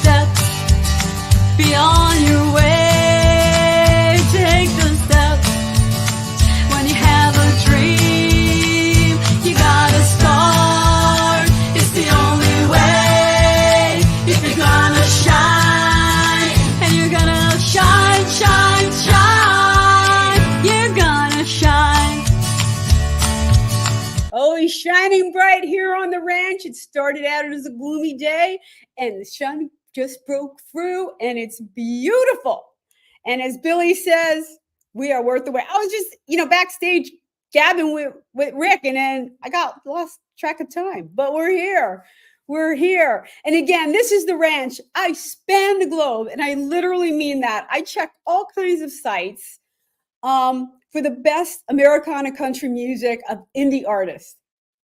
steps. Be on your way. Take the steps. When you have a dream, you gotta start. It's the only way. If you're gonna shine, and you're gonna shine, shine, shine. You're gonna shine. Always shining bright here on the ranch. It started out as a gloomy day, and the sun just broke through, and it's beautiful. And as Billy says, we are worth the wait. I was just, backstage gabbing with Rick, and then I got lost track of time. But we're here. We're here. And again, this is the ranch. I span the globe, and I literally mean that. I check all kinds of sites for the best Americana country music of indie artists,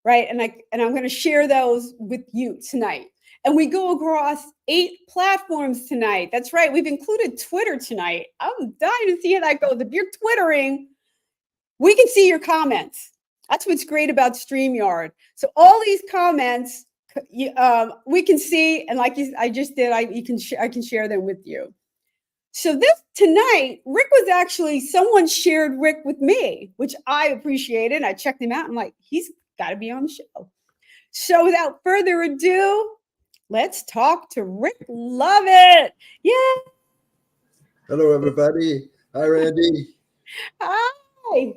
right? And I'm going to share those with you tonight. And we go across 8 platforms tonight. That's right. We've included Twitter tonight. I'm dying to see how that goes. If you're Twittering, we can see your comments. That's what's great about StreamYard. So all these comments, we can see, and I just did, I can share them with you. So this tonight, Rick was actually, someone shared Rick with me, which I appreciated. I checked him out. I'm like, he's got to be on the show. So without further ado, let's talk to Rick Lovett. Yeah. Hello, everybody. Hi, Randie. Hi.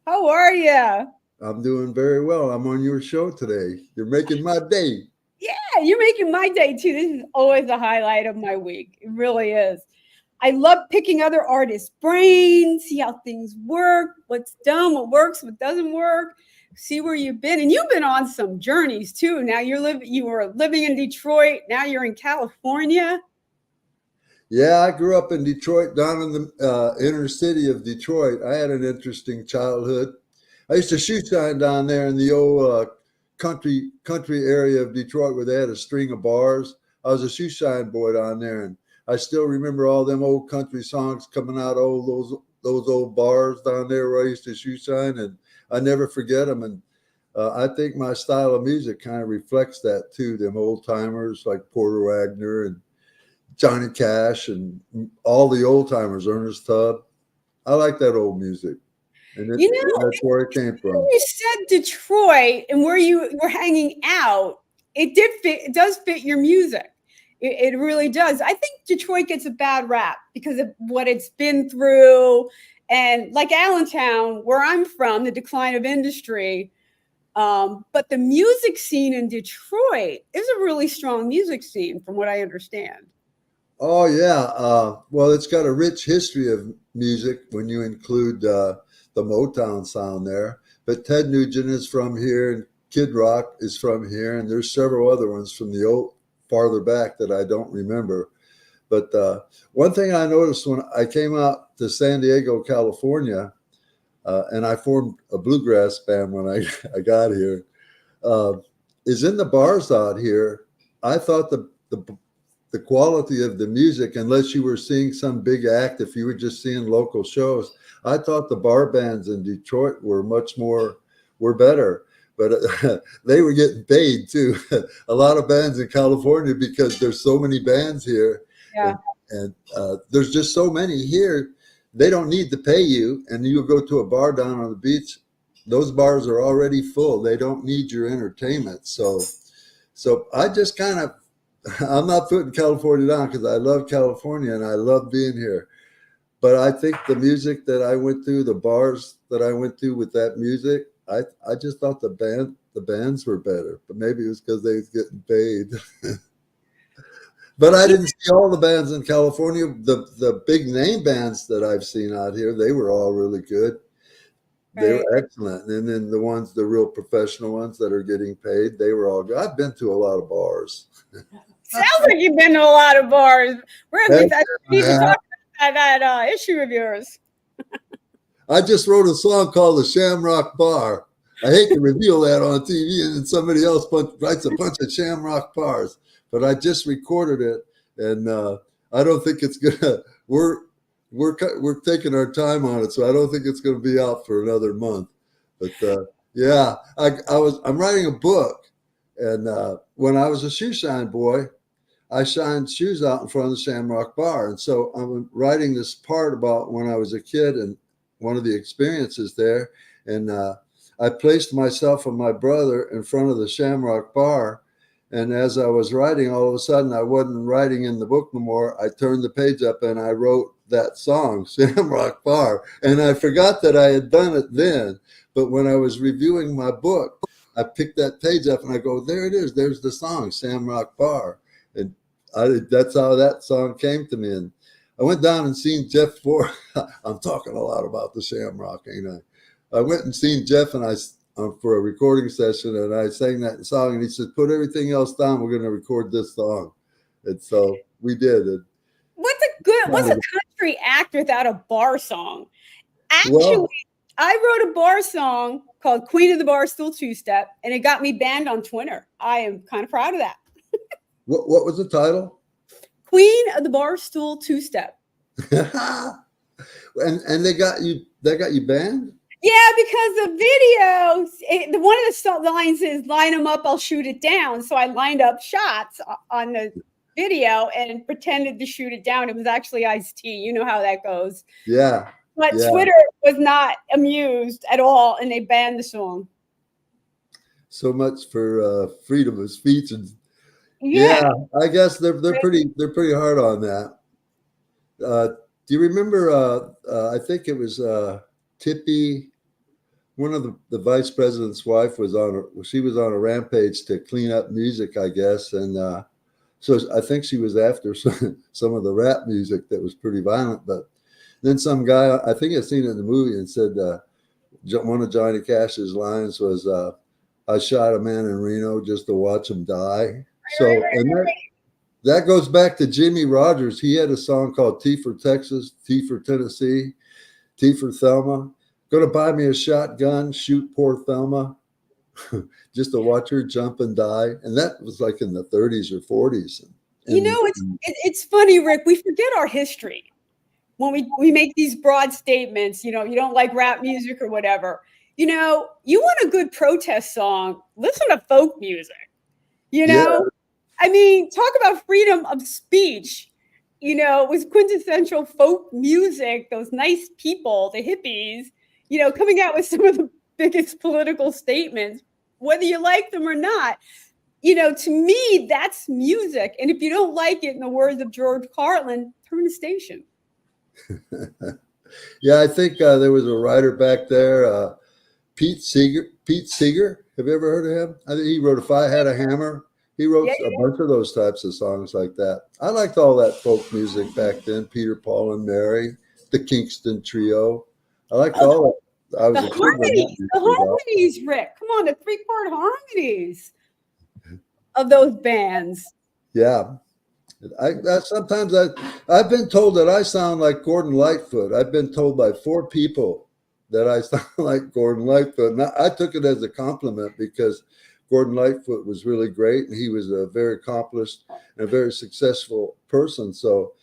How are you? I'm doing very well. I'm on your show today. You're making my day. Yeah, you're making my day too. This is always a highlight of my week. It really is. I love picking other artists' brains, see how things work, what's done, what works, what doesn't work, see where you've been. And you've been on some journeys too. Now you were living in Detroit. Now you're in California. Yeah, I grew up in Detroit, down in the inner city of Detroit. I had an interesting childhood. I used to shoe shine down there in the old country area of Detroit where they had a string of bars. I was a shoe shine boy down there, and I still remember all them old country songs coming out of those old bars down there where I used to shoe shine, and I never forget them. And I think my style of music kind of reflects that too. Them old timers like Porter Wagner and Johnny Cash and all the old timers, Ernest Tubb. I like that old music. And that's where it came from. You said Detroit and where you were hanging out, it does fit your music. It really does. I think Detroit gets a bad rap because of what it's been through. And like Allentown, where I'm from, the decline of industry. But the music scene in Detroit is a really strong music scene, from what I understand. Oh, yeah. Well, it's got a rich history of music when you include the Motown sound there. But Ted Nugent is from here, and Kid Rock is from here, and there's several other ones from the old farther back that I don't remember. But one thing I noticed when I came out to San Diego, California, and I formed a bluegrass band when I got here, is in the bars out here. I thought the quality of the music, unless you were seeing some big act, if you were just seeing local shows, I thought the bar bands in Detroit were better. But they were getting paid too. A lot of bands in California, because there's so many bands here, yeah. and there's just so many here. They don't need to pay you, and you go to a bar down on the beach. Those bars are already full. They don't need your entertainment. So I just kind of, I'm not putting California down because I love California and I love being here. But I think the music that I went through, the bars that I went through with that music, I just thought the bands were better, but maybe it was because they was getting paid. But I didn't see all the bands in California. The big name bands that I've seen out here, they were all really good. Right. They were excellent. And then the real professional ones that are getting paid, they were all good. I've been to a lot of bars. Sounds like you've been to a lot of bars. We're going to need to talk about that issue of yours. I just wrote a song called The Shamrock Bar. I hate to reveal that on TV, and then somebody else writes a bunch of Shamrock Bars. But I just recorded it, and I don't think it's gonna. We're taking our time on it, so I don't think it's gonna be out for another month. But yeah, I'm writing a book, and when I was a shoe shine boy, I shined shoes out in front of the Shamrock Bar. And so I'm writing this part about when I was a kid and one of the experiences there. And I placed myself and my brother in front of the Shamrock Bar. And as I was writing, all of a sudden, I wasn't writing in the book no more. I turned the page up and I wrote that song, Shamrock Bar. And I forgot that I had done it then. But when I was reviewing my book, I picked that page up and I go, there it is. There's the song, Shamrock Bar. And that's how that song came to me. And I went down and seen Jeff Ford. I'm talking a lot about the Shamrock, ain't I? I went and seen Jeff and I for a recording session, and I sang that song, and he said, "Put everything else down. We're going to record this song." And so we did it. What's a country act without a bar song? Actually, Well, I wrote a bar song called Queen of the Barstool Two-Step, and it got me banned on Twitter. I am kind of proud of that. what was the title? Queen of the Barstool Two-Step. and they got you banned? Yeah, because the video, one of the lines is "Line them up, I'll shoot it down." So I lined up shots on the video and pretended to shoot it down. It was actually Ice-T. You know how that goes. Yeah. But yeah. Twitter was not amused at all, and they banned the song. So much for freedom of speech, and yeah, I guess they're pretty hard on that. Do you remember? I think it was Tippy. One of the vice president's wife was on a rampage to clean up music, I guess, and so I think she was after some of the rap music that was pretty violent. But then some guy, I think I've seen it in the movie, and said one of Johnny Cash's lines was, "I shot a man in Reno just to watch him die." So and that goes back to Jimmy Rogers. He had a song called "T for Texas, T for Tennessee, T for Thelma. Gonna buy me a shotgun, shoot poor Thelma, just to watch her jump and die." And that was like in the 30s or 40s. It's funny, Rick. We forget our history when we make these broad statements. You don't like rap music or whatever. You want a good protest song, listen to folk music. Yeah. I mean, talk about freedom of speech. It was quintessential folk music. Those nice people, the hippies. Coming out with some of the biggest political statements, whether you like them or not. To me, that's music. And if you don't like it, in the words of George Carlin, turn the station. Yeah, I think there was a writer back there, Pete Seeger. Have you ever heard of him? I think he wrote "If I Had a Hammer." He wrote a bunch of those types of songs like that. I liked all that folk music back then. Peter, Paul, and Mary, the Kingston Trio. I liked all that. The harmonies, Rick. Come on, the 3-part harmonies of those bands. Yeah. Sometimes I've been told that I sound like Gordon Lightfoot. I've been told by 4 people that I sound like Gordon Lightfoot. And I took it as a compliment because Gordon Lightfoot was really great, and he was a very accomplished and a very successful person. So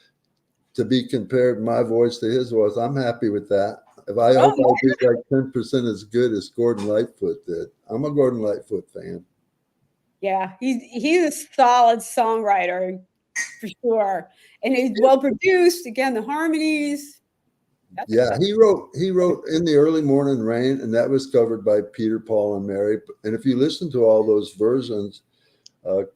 to be compared my voice to his voice, I'm happy with that. If I hope I do like 10% as good as Gordon Lightfoot did. I'm a Gordon Lightfoot fan. Yeah, he's a solid songwriter for sure, and he's well produced. Again, the harmonies. He wrote "In the Early Morning Rain," and that was covered by Peter, Paul, and Mary. And if you listen to all those versions,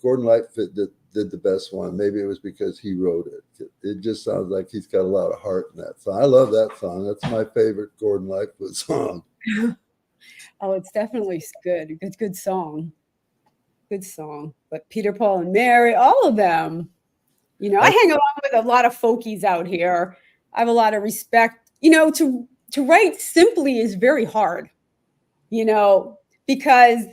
Gordon Lightfoot did the best one. Maybe it was because he wrote it. It just sounds like he's got a lot of heart in that song. I love that song. That's my favorite Gordon Lightfoot song. Oh, it's definitely good. It's a good song. Good song. But Peter, Paul, and Mary, all of them. I hang along with a lot of folkies out here. I have a lot of respect. To write simply is very hard, because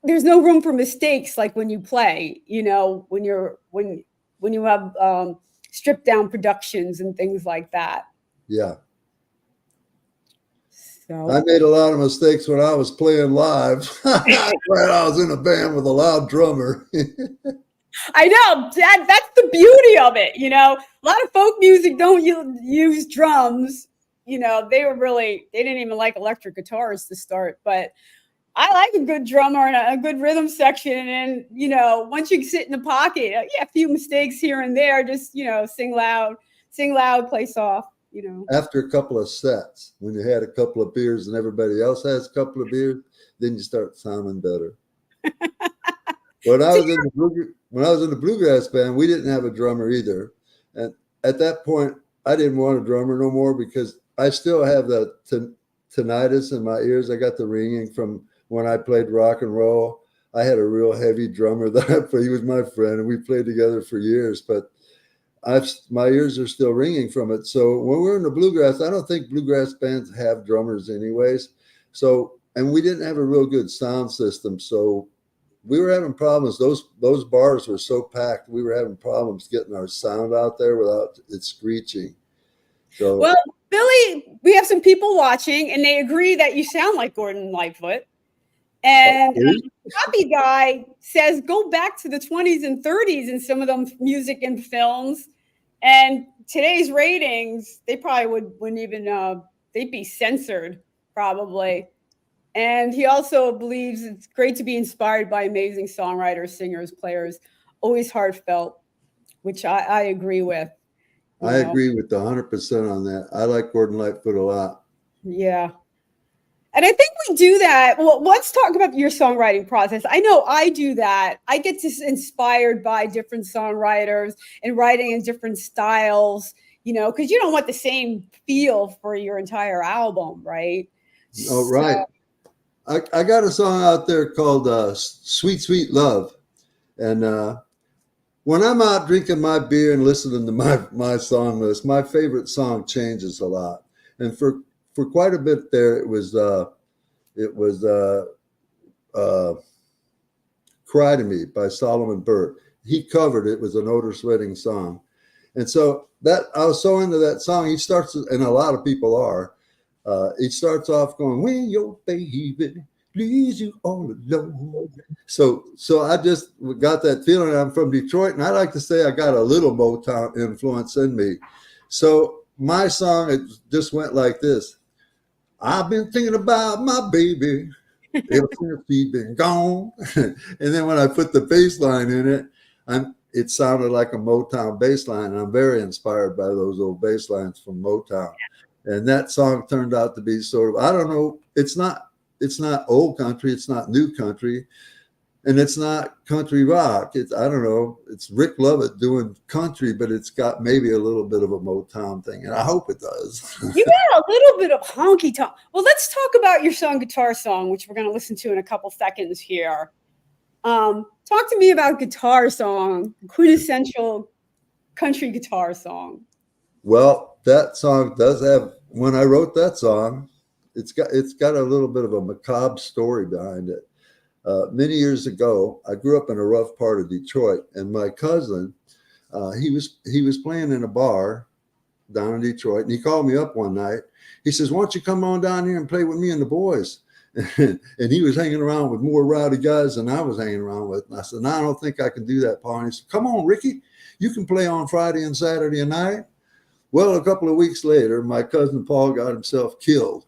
there's no room for mistakes like when you play, when you have stripped down productions and things like that. Yeah. So I made a lot of mistakes when I was playing live. When I was in a band with a loud drummer. I know that's the beauty of it. A lot of folk music don't use drums. They didn't even like electric guitars to start, but I like a good drummer and a good rhythm section. And, you know, once you sit in the pocket, yeah, a few mistakes here and there, just, you know, sing loud, play soft, you know. After a couple of sets, when you had a couple of beers and everybody else has a couple of beers, then you start sounding better. When I So was in the bluegrass band, we didn't have a drummer either, and at that point, I didn't want a drummer no more because I still have the tinnitus in my ears. I got the ringing from when I played rock and roll. I had a real heavy drummer that I played. He was my friend, and we played together for years. But my ears are still ringing from it. So when we're in the bluegrass, I don't think bluegrass bands have drummers anyways. So, and we didn't have a real good sound system, so we were having problems. Those bars were so packed. We were having problems getting our sound out there without it screeching. So, well, Billy, we have some people watching, and they agree that you sound like Gordon Lightfoot. And Copy Guy says go back to the 20s and 30s in some of them music and films. And today's ratings, they probably wouldn't even they'd be censored probably. And he also believes it's great to be inspired by amazing songwriters, singers, players, always heartfelt, which I agree with. I agree with 100% on that. I like Gordon Lightfoot a lot. Yeah. And I think we do that. Well, let's talk about your songwriting process. I know I do that. I get inspired by different songwriters and writing in different styles, you know, because you don't want the same feel for your entire album, right? Oh, right. I got a song out there called Sweet, Sweet Love. And when I'm out drinking my beer and listening to my song list, my favorite song changes a lot. And for quite a bit there, it was Cry to Me by Solomon Burt. He covered it. It was an Otis Redding song. And so that I was so into that song. He starts, and a lot of people are, he starts off going, when your baby leaves you all alone. So I just got that feeling. I'm from Detroit, and I like to say I got a little Motown influence in me. So my song, it just went like this. I've been thinking about my baby ever since she's been gone. And then when I put the bass line in it, it sounded like a Motown bass line. And I'm very inspired by those old bass lines from Motown. And that song turned out to be sort of, I don't know, it's not old country, it's not new country, and it's not country rock. I don't know, it's Rick Lovett doing country, but it's got maybe a little bit of a Motown thing, and I hope it does. You got a little bit of honky tonk. Well, let's talk about your song, Guitar Song, which we're going to listen to in a couple seconds here. Talk to me about Guitar Song, quintessential country guitar song. Well, that song does have, when I wrote that song, it's got a little bit of a macabre story behind it. Many years ago, I grew up in a rough part of Detroit, and my cousin, he was playing in a bar down in Detroit, and he called me up one night. He says, "Why don't you come on down here and play with me and the boys?" And he was hanging around with more rowdy guys than I was hanging around with. And I said, "No, I don't think I can do that, Paul." And he said, "Come on, Ricky, you can play on Friday and Saturday night." Well, a couple of weeks later, my cousin Paul got himself killed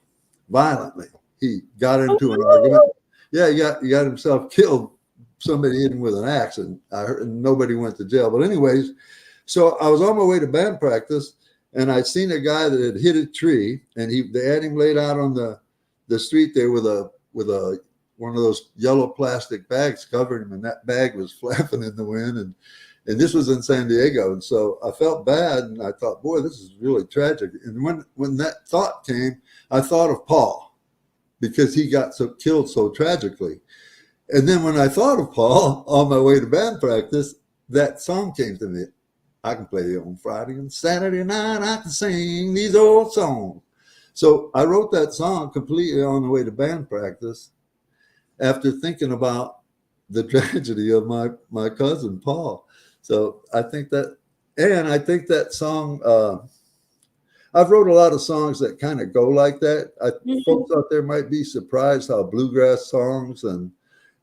violently. He got into an argument. Yeah, he got himself killed. Somebody hit him with an axe, and I heard, and nobody went to jail. But anyways, so I was on my way to band practice, and I'd seen a guy that had hit a tree, and they had him laid out on the street there with one of those yellow plastic bags covering him, and that bag was flapping in the wind, and this was in San Diego. And so I felt bad, and I thought, boy, this is really tragic. And when that thought came, I thought of Paul, because he got killed so tragically. And then when I thought of Paul on my way to band practice, that song came to me. I can play on Friday and Saturday night. I can sing these old songs. So I wrote that song completely on the way to band practice after thinking about the tragedy of my cousin Paul. So I think that song, I've wrote a lot of songs that kind of go like that. Folks out there might be surprised how bluegrass songs and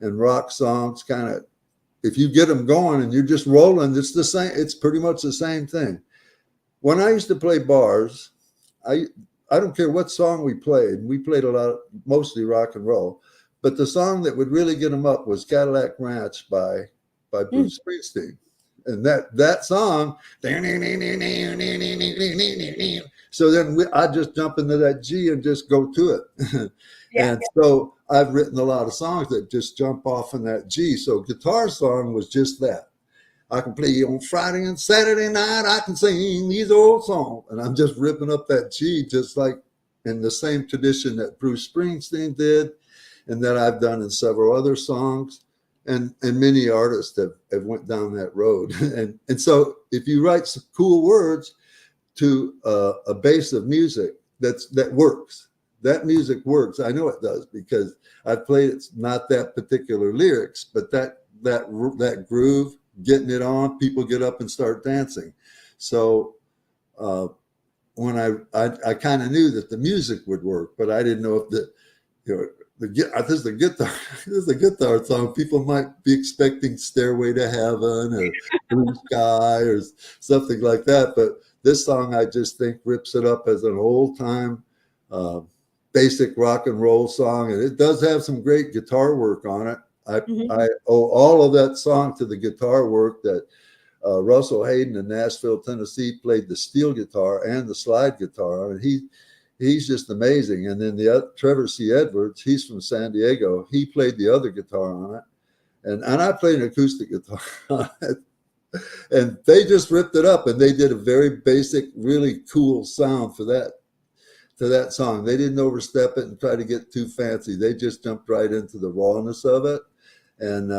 rock songs kind of, if you get them going and you're just rolling, it's the same. It's pretty much the same thing. When I used to play bars, I don't care what song we played a lot, mostly rock and roll, But the song that would really get them up was Cadillac Ranch by Bruce Springsteen. And that song, so then I just jump into that G and just go to it. And so I've written a lot of songs that just jump off in that G. So Guitar Song was just that. I can play on Friday and Saturday night. I can sing these old songs. And I'm just ripping up that G, just like in the same tradition that Bruce Springsteen did and that I've done in several other songs. And many artists have went down that road. And so if you write some cool words to a base of music that works, that music works. I know it does because I've played it's not that particular lyrics, but that groove, getting it on, people get up and start dancing. So when I kind of knew that the music would work, but I didn't know if this is the guitar song. People might be expecting Stairway to Heaven or Blue Sky or something like that. But this song, I just think rips it up as an old time basic rock and roll song. And it does have some great guitar work on it. I owe all of that song to the guitar work that Russell Hayden in Nashville, Tennessee played the steel guitar and the slide guitar. I mean, he's just amazing. And then Trevor C. Edwards, he's from San Diego. He played the other guitar on it. And I played an acoustic guitar on it. And they just ripped it up and they did a very basic, really cool sound for that song. They didn't overstep it and try to get too fancy. They just jumped right into the rawness of it. And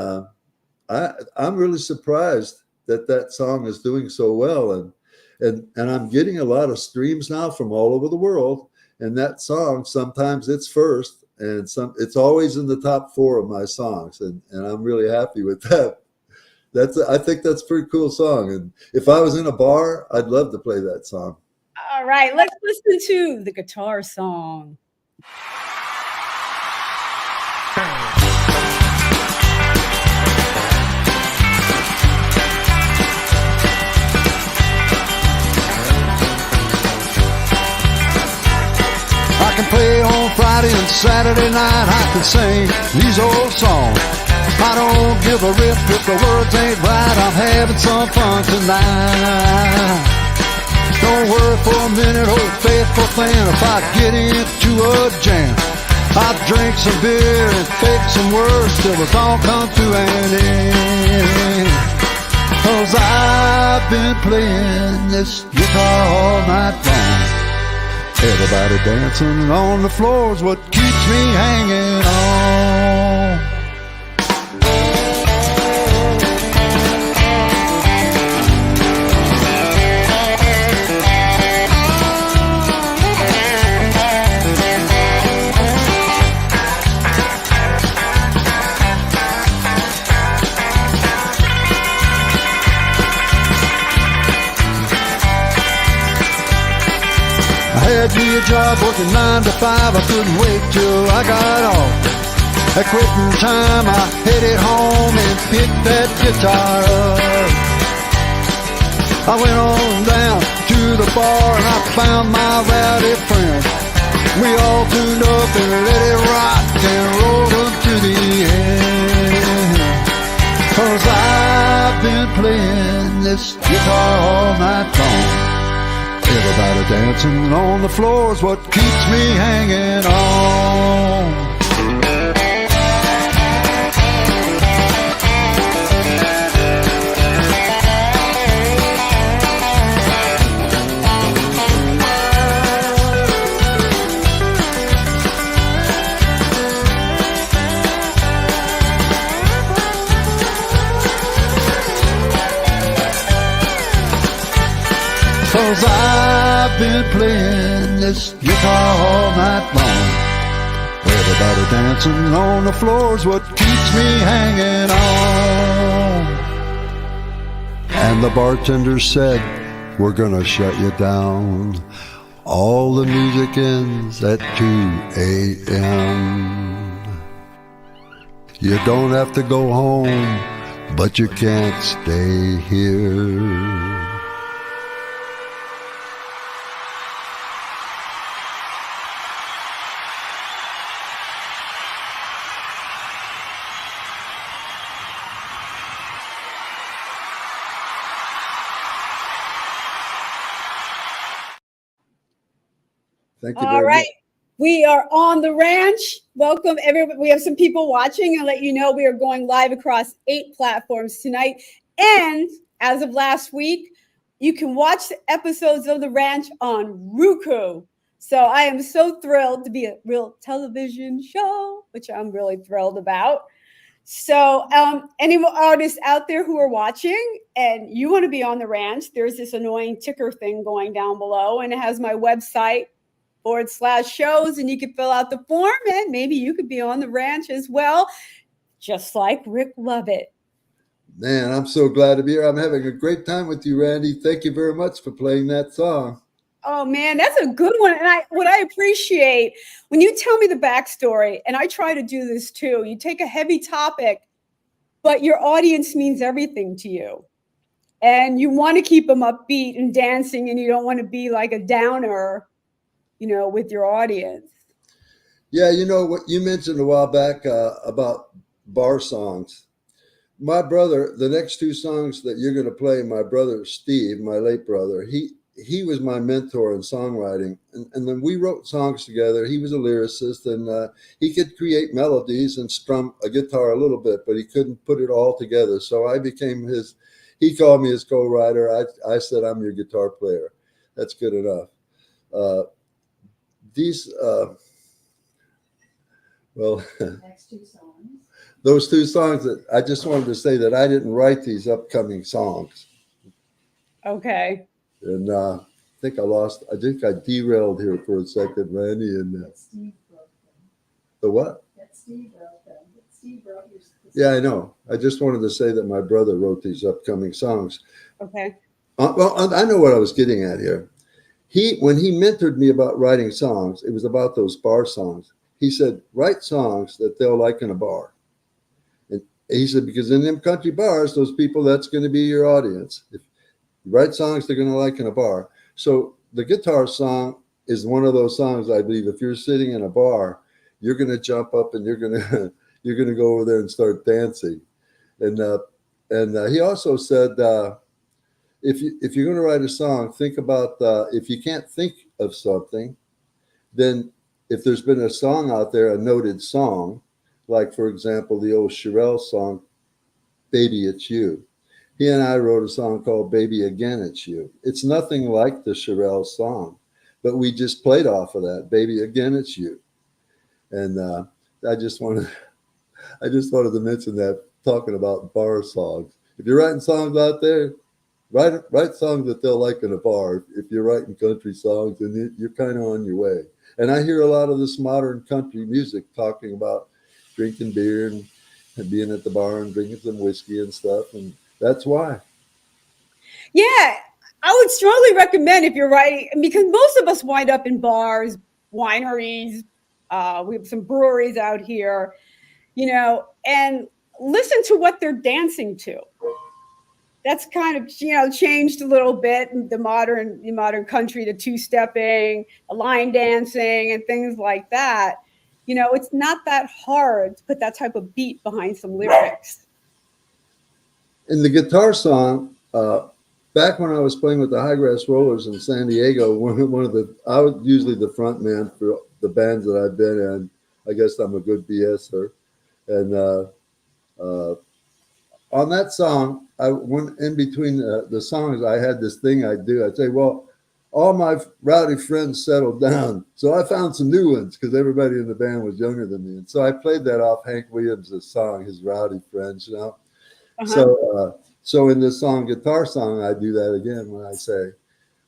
I'm really surprised that song is doing so well. And I'm getting a lot of streams now from all over the world. And that song, sometimes it's first, and it's always in the top 4 of my songs. And I'm really happy with that. I think that's a pretty cool song. And if I was in a bar, I'd love to play that song. All right, let's listen to the Guitar Song. I can play on Friday and Saturday night. I can sing these old songs. I don't give a rip if the words ain't right. I'm having some fun tonight. Don't worry for a minute, old faithful fan. If I get into a jam, I drink some beer and fake some words till the song comes to an end. 'Cause I've been playing this guitar all night long. Everybody dancing on the floor is what keeps me hanging on. I had me a job working 9 to 5. I couldn't wait till I got off. At quitting time, I headed home and picked that guitar up. I went on down to the bar and I found my rowdy friend. We all tuned up and let it rock and roll up to the end. 'Cause I've been playing this guitar all night long. Everybody dancing on the floor is what keeps me hanging on. Cause I've been playing this guitar all night long. Everybody dancing on the floor is what keeps me hanging on. And the bartender said, we're gonna shut you down. All the music ends at 2 a.m. You don't have to go home, but you can't stay here. Thank you All very right. much. We are on the ranch. Welcome, everybody. We have some people watching and let you know we are going live across 8 platforms tonight. And as of last week, you can watch the episodes of The Ranch on Roku. So I am so thrilled to be a real television show, which I'm really thrilled about. So, any artists out there who are watching and you want to be on The Ranch, there's this annoying ticker thing going down below, and it has my website /shows, and you can fill out the form, and maybe you could be on The Ranch as well, just like Rick Lovett. Man, I'm so glad to be here. I'm having a great time with you, Randie. Thank you very much for playing that song. Oh man, that's a good one. And what I appreciate when you tell me the backstory, and I try to do this too, you take a heavy topic, but your audience means everything to you. And you want to keep them upbeat and dancing, and you don't want to be like a downer, with your audience. Yeah, you know what you mentioned a while back about bar songs. My brother, the next 2 songs that you're going to play, my brother Steve, my late brother, he was my mentor in songwriting, and then we wrote songs together. He was a lyricist, and he could create melodies and strum a guitar a little bit, but he couldn't put it all together. So I became he called me his co-writer. I said, I'm your guitar player. That's good enough. Next 2 songs. Those 2 songs that I just wanted to say that I didn't write these upcoming songs. Okay. And I think I derailed here for a second, Randy. And Steve wrote them. the what? That Steve wrote them. Steve wrote your. Yeah, I know. I just wanted to say that my brother wrote these upcoming songs. Okay. Well, I know what I was getting at here. When he mentored me about writing songs, it was about those bar songs. He said, write songs that they'll like in a bar. And he said, because in them country bars, those people, that's going to be your audience. If you write songs they're going to like in a bar. So the guitar song is one of those songs, I believe, if you're sitting in a bar, you're going to jump up and you're going to go over there and start dancing. And he also said, if you're going to write a song, think about if you can't think of something, then if there's been a song out there, a noted song, like, for example, the old Shirelle song, Baby, It's You. He and I wrote a song called Baby, Again, It's You. It's nothing like the Shirelle song, but we just played off of that, Baby, Again, It's You. And I just wanted to mention that, talking about bar songs. If you're writing songs out there, write songs that they'll like in a bar. If you're writing country songs, then you're kind of on your way. And I hear a lot of this modern country music talking about drinking beer and being at the bar and drinking some whiskey and stuff. And that's why. Yeah, I would strongly recommend if you're writing, because most of us wind up in bars, wineries. We have some breweries out here, and listen to what they're dancing to. That's kind of, changed a little bit in the modern country, the 2-stepping, the line dancing, and things like that. It's not that hard to put that type of beat behind some lyrics. In the guitar song, back when I was playing with the High Grass Rollers in San Diego, I was usually the front man for the bands that I've been in. I guess I'm a good BSer. And on that song, I went in between the songs. I had this thing I'd do. I'd say, well, all my rowdy friends settled down. So I found some new ones because everybody in the band was younger than me. And so I played that off Hank Williams' song, his Rowdy Friends, Uh-huh. So in this song, guitar song, I do that again when I say,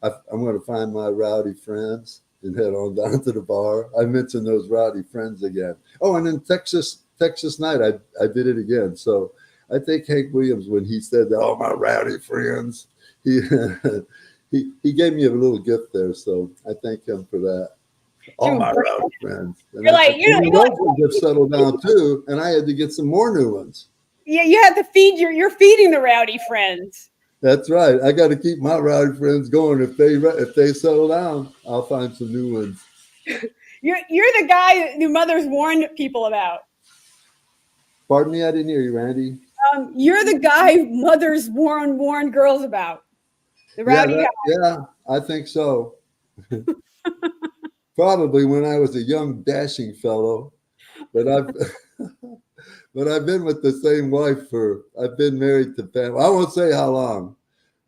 I'm going to find my rowdy friends and head on down to the bar. I mentioned those rowdy friends again. Oh, and in Texas Night, I did it again. So I think Hank Williams, when he said that, "Oh, my rowdy friends," he he gave me a little gift there. So I thank him for that. All my rowdy friends. And you're like, have settled down too, and I had to get some more new ones. Yeah, you have to you're feeding the rowdy friends. That's right. I got to keep my rowdy friends going. If they settle down, I'll find some new ones. You're the guy that your mother's warned people about. Pardon me, I didn't hear you, Randie. You're the guy mothers warned girls about. The rowdy guy. Yeah, I think so. probably when I was a young dashing fellow, but I've but I've been with the same wife I've been married to family. I won't say how long,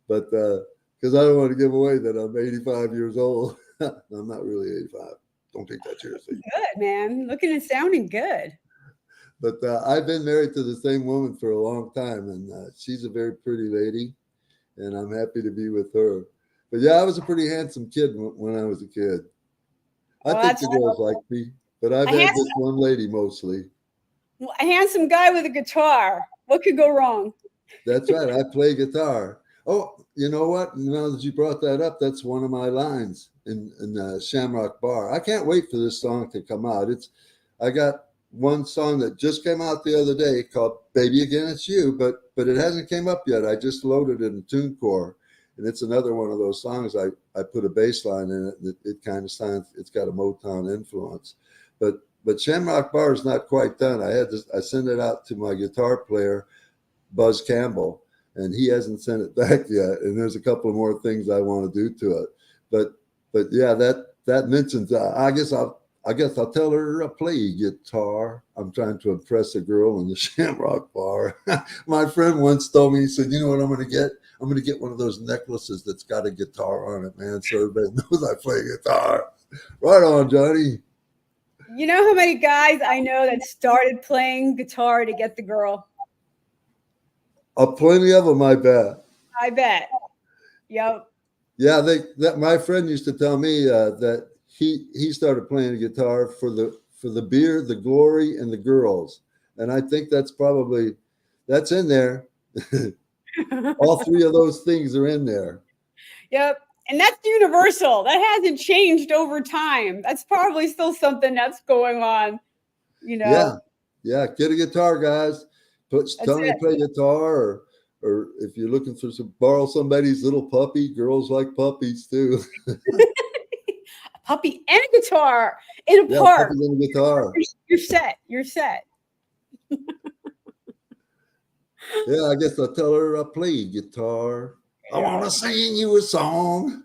but because I don't want to give away that I'm 85 years old. I'm not really 85. Don't take that seriously. Good, man. Looking and sounding good. But I've been married to the same woman for a long time, and she's a very pretty lady, and I'm happy to be with her. But yeah, I was a pretty handsome kid when I was a kid. I Well, think that's the girls like me, but I've A had handsome- this one lady mostly. a handsome guy with a guitar. What could go wrong? That's right. I play guitar. Oh, you know what? Now that you brought that up, that's one of my lines in Shamrock Bar. I can't wait for this song to come out. I got one song that just came out the other day called "Baby Again It's You," but it hasn't came up yet. I just loaded it in TuneCore, and it's another one of those songs. I put a bass line in it. It kind of sounds. It's got a Motown influence, but Shamrock Bar is not quite done. I sent it out to my guitar player, Buzz Campbell, and he hasn't sent it back yet. And there's a couple of more things I want to do to it. But yeah, that mentions. I guess I'll tell her to play guitar. I'm trying to impress a girl in the Shamrock Bar. My friend once told me, he said, "You know what I'm going to get? I'm going to get one of those necklaces that's got a guitar on it, man, so everybody knows I play guitar." Right on, Johnny. You know how many guys I know that started playing guitar to get the girl? Plenty of them, I bet. I bet. Yep. Yeah, my friend used to tell me that he started playing guitar for the beer, the glory, and the girls, and I think that's in there. All three of those things are in there. Yep. And that's universal. That hasn't changed over time. That's probably still something that's going on, you know. Yeah. Get a guitar, guys. Tell me to play guitar, or if you're looking for borrow somebody's little puppy. Girls like puppies too. A puppy and a guitar in a park. Puppy and a guitar. You're set. You're set. Yeah, I guess I'll tell her I play guitar. I want to sing you a song.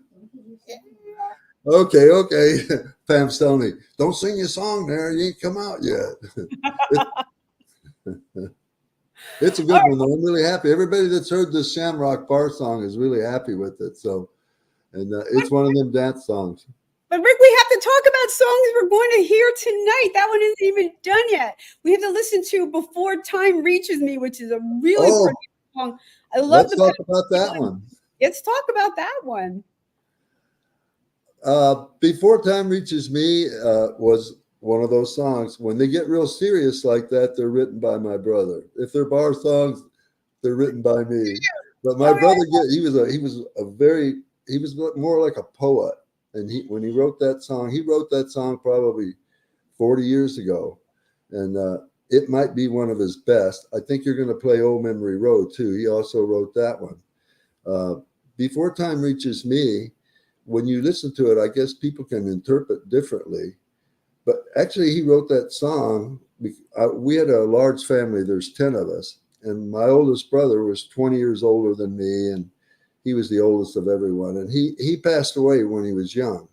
Okay. Pam's telling me, don't sing your song there. You ain't come out yet. It's a good one, though. I'm really happy. Everybody that's heard this Shamrock Bar song is really happy with it. So, and it's one of them dance songs. But Rick, we have to talk about songs we're going to hear tonight. That one isn't even done yet. We have to listen to "Before Time Reaches Me," which is a really pretty song. I love Let's talk about that one. Let's talk about that one. Before Time Reaches Me was one of those songs. When they get real serious like that, they're written by my brother. If they're bar songs, they're written by me. But my brother, he was more like a poet. And when he wrote that song probably 40 years ago. And it might be one of his best. I think you're going to play Old Memory Road too. He also wrote that one. Before Time Reaches Me, when you listen to it, I guess people can interpret differently. But actually, he wrote that song. We had a large family. There's 10 of us. And my oldest brother was 20 years older than me. And he was the oldest of everyone. And he passed away when he was young.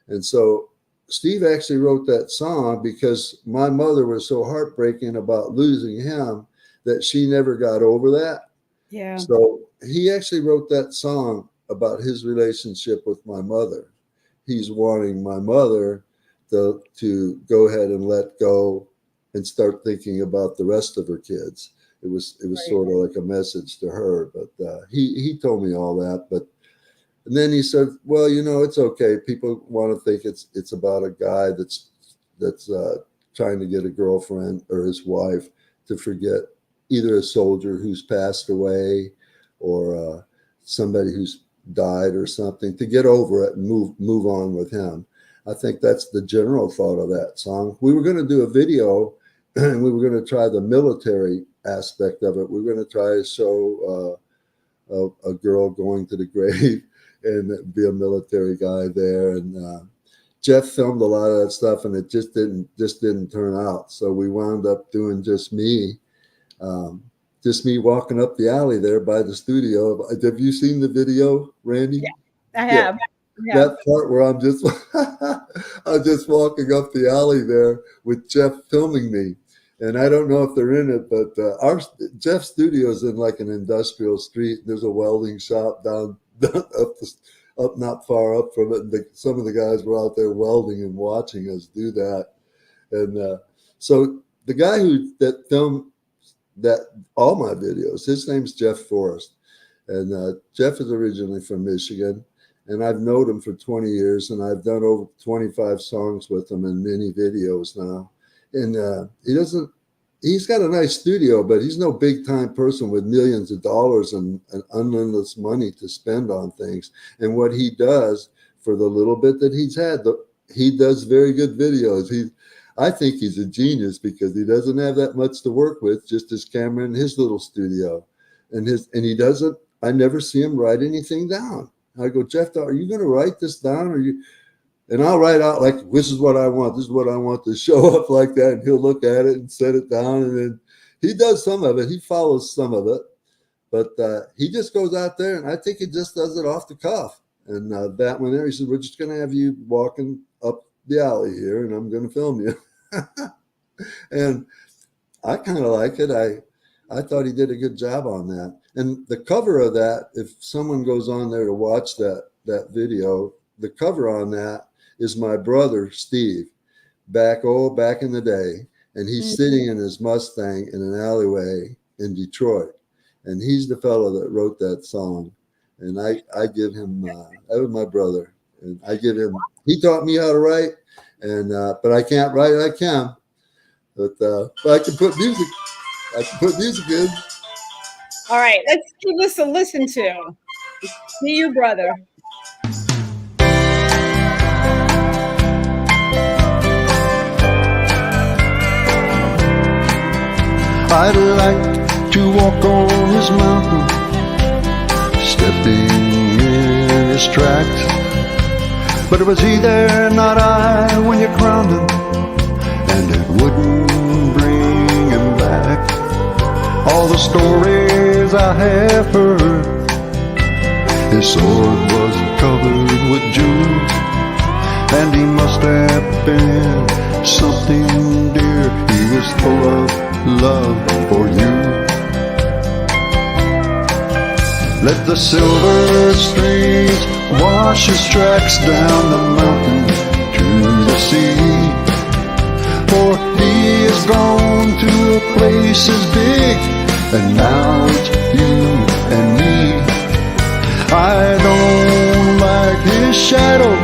And so Steve actually wrote that song because my mother was so heartbreaking about losing him that she never got over that. Yeah. So he actually wrote that song about his relationship with my mother. He's wanting my mother to go ahead and let go and start thinking about the rest of her kids. It was sort of like a message to her, but he told me all that. And then he said, well, it's okay. People want to think it's about a guy that's trying to get a girlfriend or his wife to forget either a soldier who's passed away or somebody who's died or something, to get over it and move on with him. I think that's the general thought of that song. We were going to do a video and we were going to try the military aspect of it. We were going to try to show a girl going to the grave and be a military guy there. And Jeff filmed a lot of that stuff and it just didn't turn out. So we wound up doing just me walking up the alley there by the studio. Have you seen the video, Randie? Yeah, I have. Yeah. That part where I'm just, I'm just walking up the alley there with Jeff filming me. And I don't know if they're in it, but our Jeff's studio is in like an industrial street. There's a welding shop down up not far up from it. And some of the guys were out there welding and watching us do that. And so the guy that filmed all my videos, his name's Jeff Forrest. And Jeff is originally from Michigan. And I've known him for 20 years, and I've done over 25 songs with him and many videos now. And he's got a nice studio, but he's no big time person with millions of dollars and unlimited money to spend on things. And what he does for the little bit that he's had, he does very good videos. I think he's a genius because he doesn't have that much to work with, just his camera and his little studio. And I never see him write anything down. I go, Jeff, are you going to write this down? And I'll write out like, this is what I want. This is what I want to show up like that. And he'll look at it and set it down. And then he does some of it. He follows some of it. But he just goes out there, and I think he just does it off the cuff. And that one there, he said, we're just going to have you walking up the alley here, and I'm going to film you. And I kind of like it. I thought he did a good job on that. And the cover of that, if someone goes on there to watch that video, the cover on that is my brother, Steve, back in the day. And he's sitting in his Mustang in an alleyway in Detroit. And he's the fellow that wrote that song. And I give him, that was my brother. And I give him, he taught me how to write. And, but I can't write like him. But I can put music. I can put music in. All right, let's give this a listen to. See you, brother. I'd like to walk on his mountain, stepping in his tracks. But it was he there, not I, when you crowned him, and it wouldn't bring him back. All the stories I have heard, his sword was covered with jewels, and he must have been something dear. He was full of love for you. Let the silver streams wash his tracks down the mountain to the sea, for he is gone to a place as big, and now it's you and me. I don't like his shadow,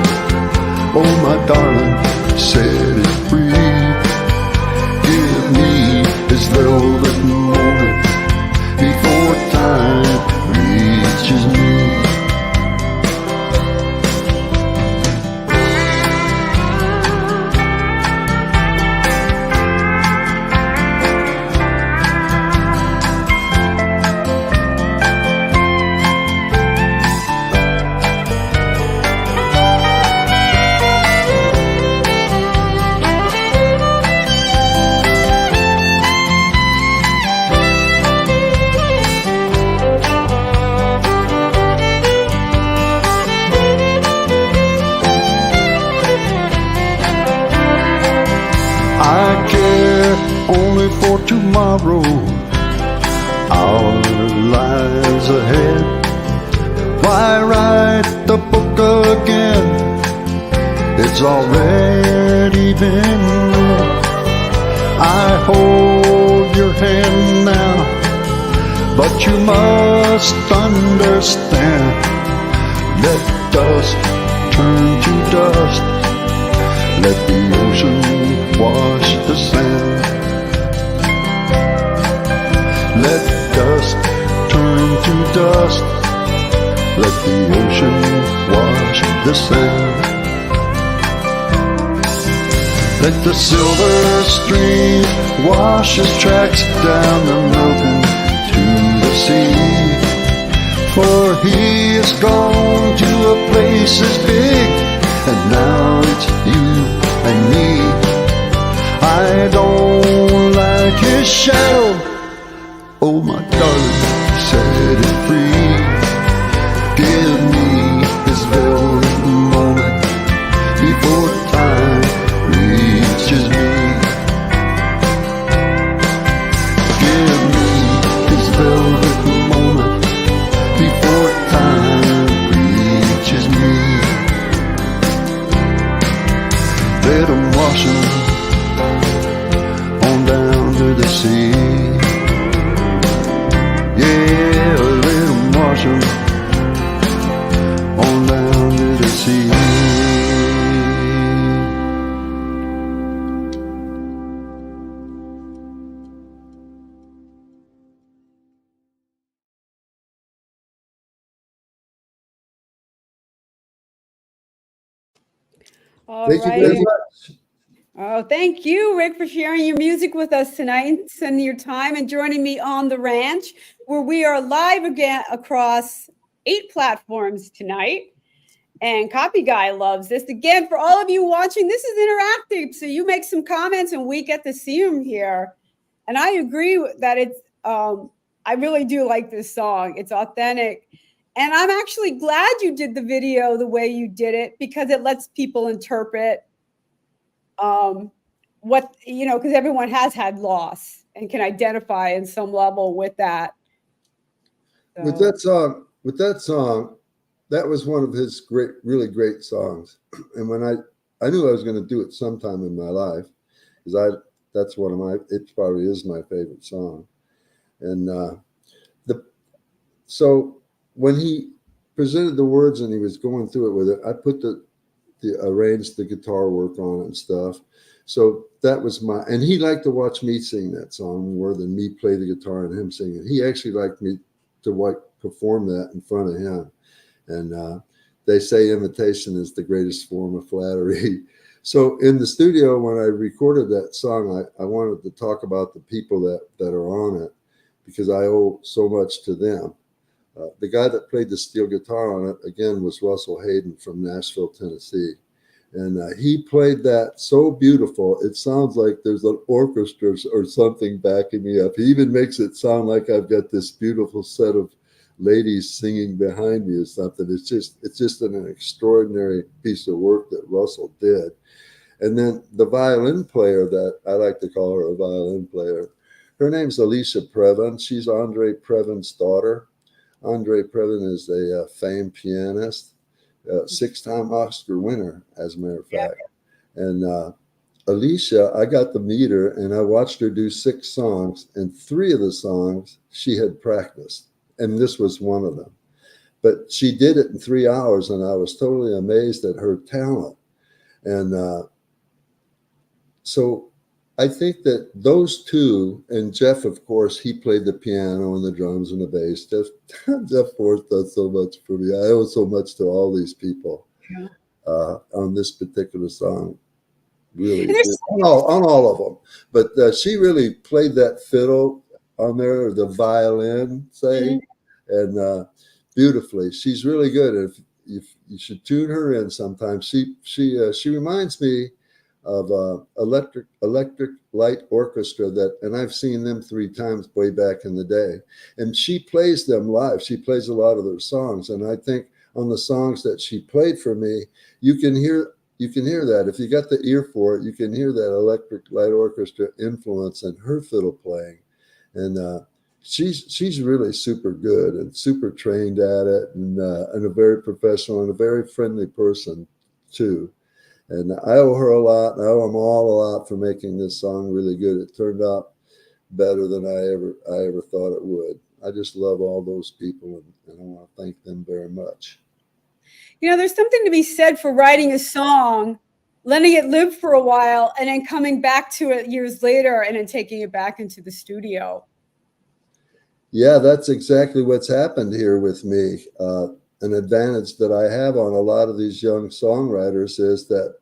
oh my darling, set it free. Give me his velvet moment before time reaches me. I care only for tomorrow, our lives ahead. Why write the book again? It's already been read. I hold your hand now, but you must understand, let dust turn to dust. Let the ocean wash the sand. Let dust turn to dust. Let the ocean wash the sand. Let the silver stream wash his tracks down the mountain to the sea, for he is gone to a place as big, and now it's you and me. I don't like his shadow, oh my darling, set it free. Give me his velvet moment before time let them wash 'em on down to the sea. Yeah, let them wash 'em on down to the sea. All Thank you right. very much. Oh, thank you, Rick, for sharing your music with us tonight, spending your time and joining me on the ranch, where we are live again across 8 platforms tonight. And Copy Guy loves this. Again, for all of you watching, this is interactive. So you make some comments and we get to see them here. And I agree that it's, I really do like this song. It's authentic. And I'm actually glad you did the video the way you did it, because it lets people interpret what, you know, because everyone has had loss and can identify in some level with that. So. With that song, that was one of his really great songs. And when I knew I was going to do it sometime in my life, because that's one of it probably is my favorite song. And so when he presented the words and he was going through it with it, I put arranged the guitar work on it and stuff. So that was and he liked to watch me sing that song more than me play the guitar and him sing it. He actually liked me to perform that in front of him. And they say imitation is the greatest form of flattery. So in the studio, when I recorded that song, I wanted to talk about the people that are on it, because I owe so much to them. The guy that played the steel guitar on it, again, was Russell Hayden from Nashville, Tennessee. And he played that so beautiful. It sounds like there's an orchestra or something backing me up. He even makes it sound like I've got this beautiful set of ladies singing behind me or something. It's just an extraordinary piece of work that Russell did. And then the violin player, that I like to call her a violin player, her name's Alicia Previn. She's Andre Previn's daughter. Andre Previn is a famed pianist, 6-time Oscar winner, as a matter of fact. And Alicia, I got to meet her, and I watched her do 6 songs, and 3 of the songs she had practiced, and this was one of them. But she did it in 3 hours, and I was totally amazed at her talent. And so I think that those two, and Jeff, of course, he played the piano and the drums and the bass. Jeff Forth does so much for me. I owe so much to all these people on this particular song. Really, on all of them. But she really played that fiddle on there, or the violin, say, and beautifully. She's really good. If you should tune her in sometime. She reminds me of Electric Light Orchestra, and I've seen them 3 times way back in the day. And she plays them live. She plays a lot of their songs. And I think on the songs that she played for me, you can hear that. If you got the ear for it, you can hear that Electric Light Orchestra influence in her fiddle playing. And she's really super good and super trained at it, and a very professional and a very friendly person too. And I owe her a lot, and I owe them all a lot for making this song really good. It turned out better than I ever thought it would. I just love all those people, and I want to thank them very much. You know, there's something to be said for writing a song, letting it live for a while, and then coming back to it years later and then taking it back into the studio. Yeah, that's exactly what's happened here with me. An advantage that I have on a lot of these young songwriters is that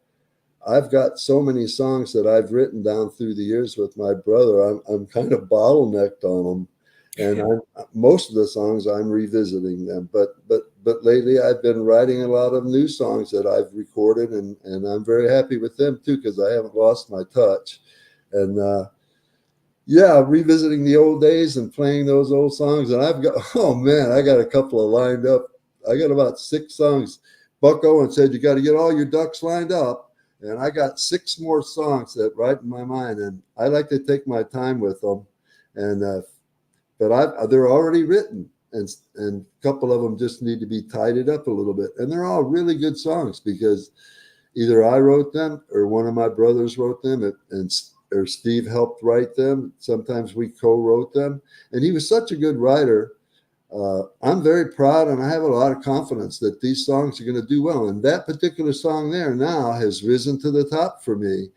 I've got so many songs that I've written down through the years with my brother. I'm kind of bottlenecked on them, and most of the songs I'm revisiting them. But lately I've been writing a lot of new songs that I've recorded, and I'm very happy with them too, because I haven't lost my touch. And yeah, revisiting the old days and playing those old songs. And I've got, oh man, I got a couple of lined up. I got about 6 songs. Buck Owen said, you got to get all your ducks lined up. And I got 6 more songs that right in my mind. And I like to take my time with them. And but they're already written. And a couple of them just need to be tidied up a little bit. And they're all really good songs, because either I wrote them or one of my brothers wrote them, or Steve helped write them. Sometimes we co-wrote them, and he was such a good writer. I'm very proud, and I have a lot of confidence that these songs are going to do well. And that particular song there now has risen to the top for me.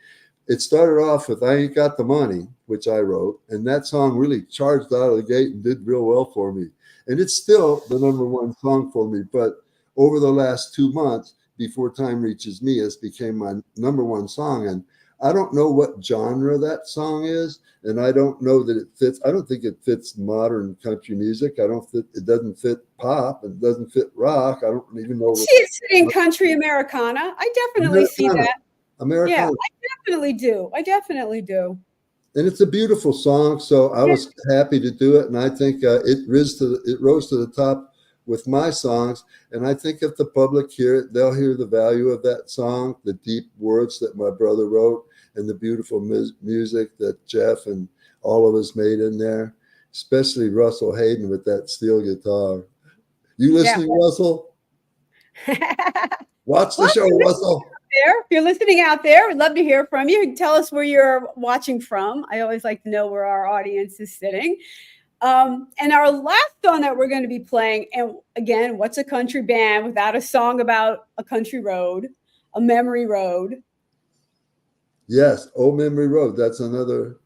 It started off with "I Ain't Got the Money," which I wrote, and that song really charged out of the gate and did real well for me. And it's still the number one song for me. But over the last 2 months, "Before Time Reaches Me" has become my number one song. And I don't know what genre that song is, and I don't know that it fits. I don't think it fits modern country music. It doesn't fit pop. It doesn't fit rock. I don't even know. See it sitting country Americana. I definitely see that. Americana. Yeah, I definitely do. I definitely do. And it's a beautiful song, so I was happy to do it, and I think it rose to the top with my songs. And I think if the public hear it, they'll hear the value of that song, the deep words that my brother wrote, and the beautiful music that Jeff and all of us made in there, especially Russell Hayden with that steel guitar. You listening, Russell? Watch the show, Russell. If you're listening out there, we'd love to hear from you. Tell us where you're watching from. I always like to know where our audience is sitting. And our last song that we're going to be playing, and again, what's a country band without a song about a country road, a memory road? Yes, "Old Memory Road." That's another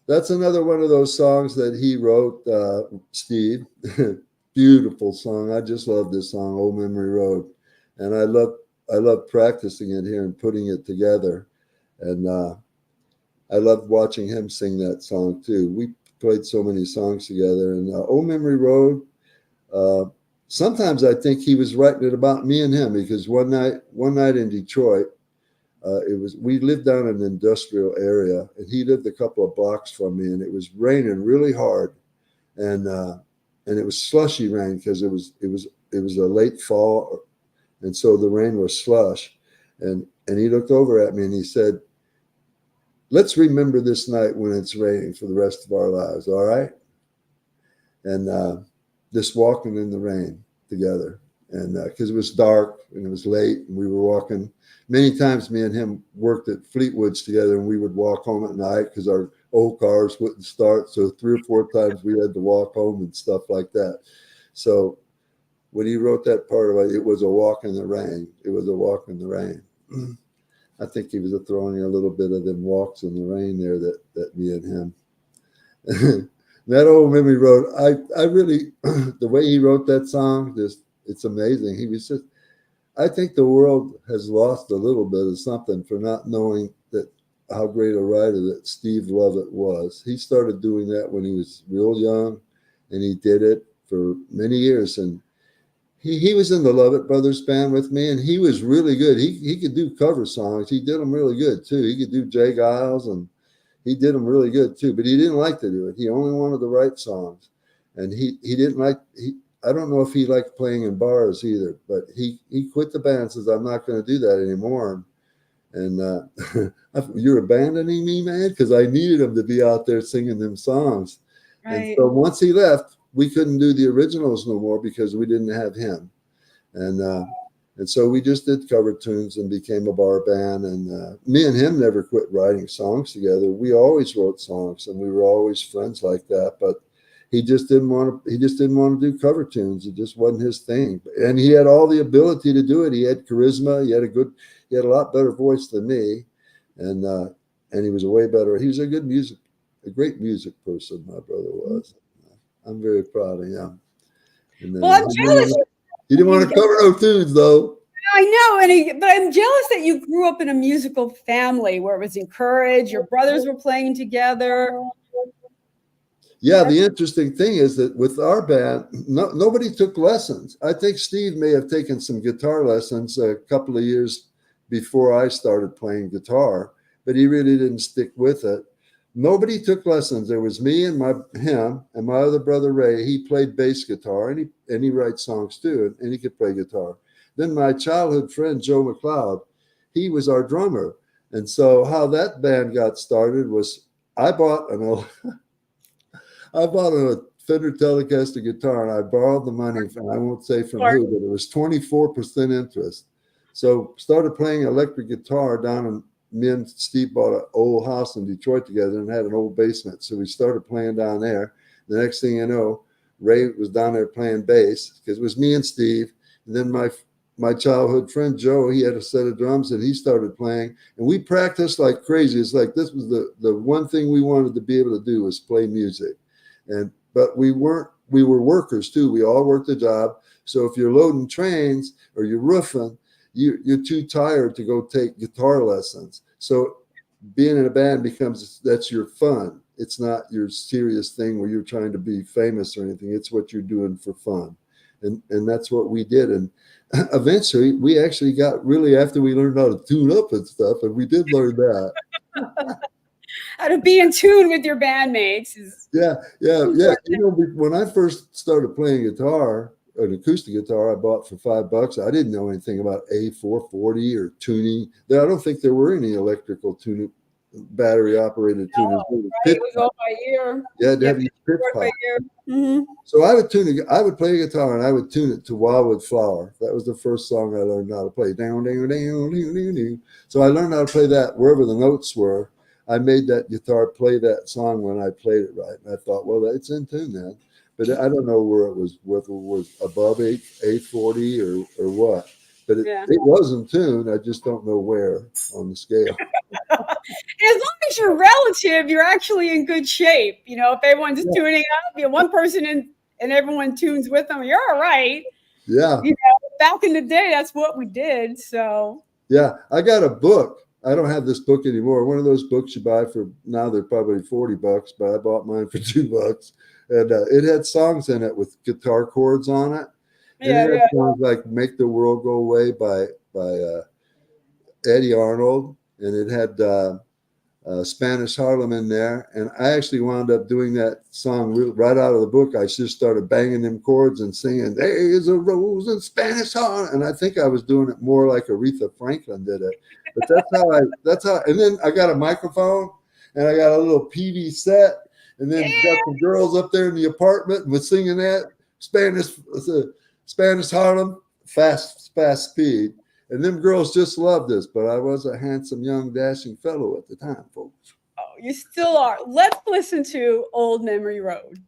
one of those songs that he wrote, Steve. Beautiful song. I just love this song, "Old Memory Road," and I love practicing it here and putting it together. And I loved watching him sing that song too. We played so many songs together. And "Old Memory Road," sometimes I think he was writing it about me and him, because one night in Detroit, we lived down in an industrial area, and he lived a couple of blocks from me, and it was raining really hard, and it was slushy rain because it was a late fall, and so the rain was slush, and he looked over at me and he said, "Let's remember this night when it's raining for the rest of our lives, all right?" And just walking in the rain together, and because it was dark and it was late, and we were walking. Many times me and him worked at Fleetwood's together, and we would walk home at night because our old cars wouldn't start. So 3 or 4 times we had to walk home and stuff like that. So when he wrote that part of it was a walk in the rain. It was a walk in the rain. I think he was throwing a little bit of them walks in the rain there that me and him. That "Old Memory Road," I really, the way he wrote that song, it's amazing. He was just, I think the world has lost a little bit of something for not knowing that how great a writer that Steve Lovett was. He started doing that when he was real young, and he did it for many years. And he was in the Lovett Brothers band with me, and he was really good. He could do cover songs. He did them really good too. He could do Jay Giles, and he did them really good too. But he didn't like to do it. He only wanted to write songs, and he didn't like. I don't know if he liked playing in bars either, but he quit the band, says, "I'm not going to do that anymore." And you're abandoning me, man? Because I needed him to be out there singing them songs. Right. And so once he left, we couldn't do the originals no more because we didn't have him. And so we just did cover tunes and became a bar band. And me and him never quit writing songs together. We always wrote songs, and we were always friends like that. But he just didn't want to do cover tunes. It just wasn't his thing. And he had all the ability to do it. He had charisma. He had a lot better voice than me. And he was he was a great music person, my brother was. I'm very proud of him. And well, I'm jealous. He didn't want to cover no tunes, though. I know, but I'm jealous that you grew up in a musical family where it was encouraged. Your brothers were playing together. Yeah, the interesting thing is that with our band, nobody took lessons. I think Steve may have taken some guitar lessons a couple of years before I started playing guitar, but he really didn't stick with it. Nobody took lessons. There was me and him and my other brother Ray. He played bass guitar, and he writes songs too, and he could play guitar. Then my childhood friend Joe McLeod, he was our drummer. And so how that band got started was I bought a Fender Telecaster guitar, and I borrowed the money from, I won't say from who, but it was 24% interest. So started playing electric guitar down in, me and Steve bought an old house in Detroit together and had an old basement. So we started playing down there. The next thing you know, Ray was down there playing bass because it was me and Steve. And then my childhood friend Joe, he had a set of drums and he started playing. And we practiced like crazy. It's like this was the one thing we wanted to be able to do was play music. But we were workers too. We all worked a job. So if you're loading trains or you're roofing, you're too tired to go take guitar lessons. So being in a band that's your fun. It's not your serious thing where you're trying to be famous or anything. It's what you're doing for fun. And that's what we did. And eventually we actually got really, after we learned how to tune up and stuff, and we did learn that. How to be in tune with your bandmates. Yeah. You know, when I first started playing guitar, an acoustic guitar I bought for $5. I didn't know anything about A440 or tuning. I don't think there were any electrical tuning, battery operated tuners. Right. It was all by ear. Yeah, to have your pit pipe. Mm-hmm. So I would play a guitar and I would tune it to Wildwood Flower. That was the first song I learned how to play. Down, down, down, down, down, down. So I learned how to play that wherever the notes were. I made that guitar play that song when I played it right. And I thought, well, it's in tune then. But I don't know whether it was above 840 or what. But it was in tune. I just don't know where on the scale. As long as you're relative, you're actually in good shape. You know, if everyone's tuning up, one person and everyone tunes with them, you're all right. Yeah. You know, back in the day, that's what we did. So. Yeah, I got a book. I don't have this book anymore. One of those books you buy for, now they're probably $40, but I bought mine for $2. And it had songs in it with guitar chords on it. And it had songs like "Make the World Go Away" by Eddie Arnold, and it had Spanish Harlem in there. And I actually wound up doing that song right out of the book. I just started banging them chords and singing, "There's a rose in Spanish Harlem," and I think I was doing it more like Aretha Franklin did it. But that's how. And then I got a microphone and I got a little PV set. And then got some girls up there in the apartment and was singing that Spanish Harlem, fast speed. And them girls just loved this, but I was a handsome, young, dashing fellow at the time, folks. Oh, you still are. Let's listen to Old Memory Road.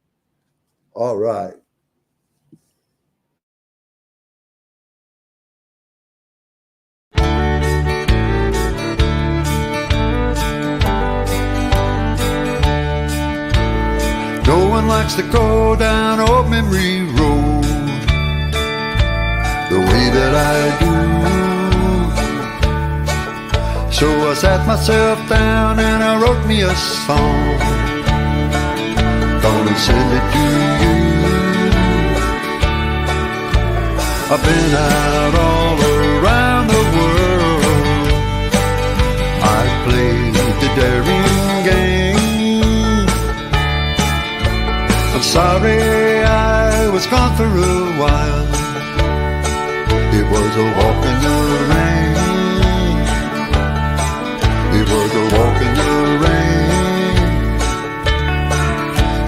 All right. No one likes to go down old memory road the way that I do. So I sat myself down and I wrote me a song, gonna send it to you. I've been out all around the world. I played the daring game. I'm sorry I was gone for a while. It was a walk in the rain. It was a walk in the rain.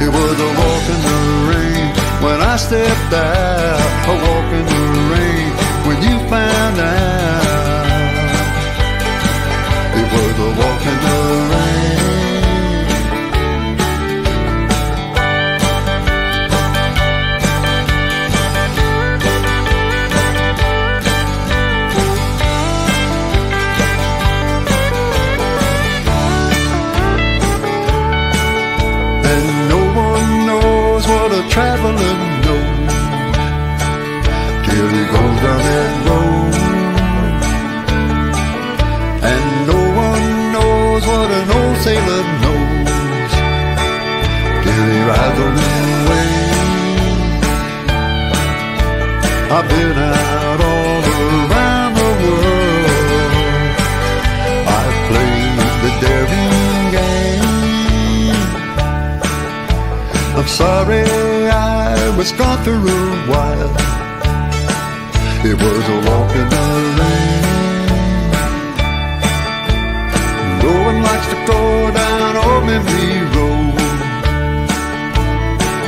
It was a walk in the rain. When I stepped out, a walk in the rain. When you found out, it was a walk in the rain. Traveler knows till he goes down that road, and no one knows what an old sailor knows till he rides on that wave. I've been out all around the world. I've played the daring game. I'm sorry I was gone for a while. It was a walk in the rain. No one likes to go down old memory road